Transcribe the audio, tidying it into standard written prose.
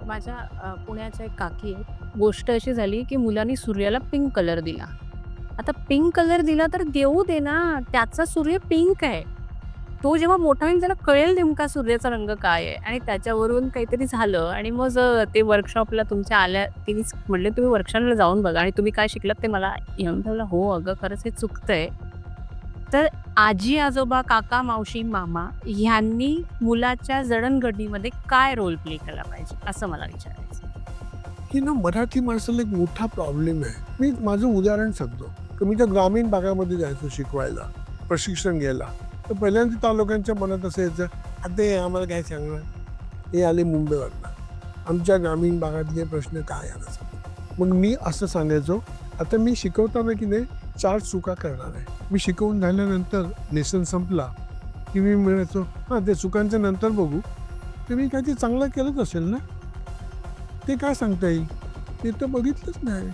माझ्या पुण्याच्या एक काकी आहेत. गोष्ट अशी झाली, की मुलांनी सूर्याला पिंक कलर दिला. आता पिंक कलर दिला तर देऊ दे ना, त्याचा सूर्य पिंक आहे. तो जेव्हा मोठा होईल त्याला कळेल नेमका सूर्याचा रंग काय आहे आणि त्याच्यावरून काहीतरी झालं आणि मग ते वर्कशॉपला तुमच्या आल्या तिनेच म्हटले, "तुम्ही वर्कशॉपला जाऊन बघा आणि तुम्ही काय शिकलात ते मला." येऊन म्हटलं, "हो अगं, खरंच हे चुकतंय." तर आजी-आजोबा, काका, मावशी, मामा ह्यांनी मुलाच्या जडणघडणीमध्ये काय रोल प्ले केला पाहिजे, असं मला विचारायचं आहे? की ना मराठी माणसाला एक मोठा प्रॉब्लेम आहे. मी माझं उदाहरण सांगतो, की मी त्या ग्रामीण भागामध्ये जायचो शिकवायला, प्रशिक्षण घ्यायला. तर पहिल्यांदा तालुक्यांच्या मनात असं यायचं, "आता हे आम्हाला काय सांगणार? हे आले मुंबईवरनं. आमच्या ग्रामीण भागातले प्रश्न काय आहे?" मग मी असं सांगायचो, आता मी शिकवताना की नाही 4 चुका करणार आहे. मी शिकवून झाल्यानंतर लेसन संपला, की मी म्हणायचो, "हां, त्या चुकांच्या नंतर बघू. तुम्ही काहीतरी चांगलं केलंच असेल ना? ते काय सांगता येईल? ते तर बघितलंच नाही.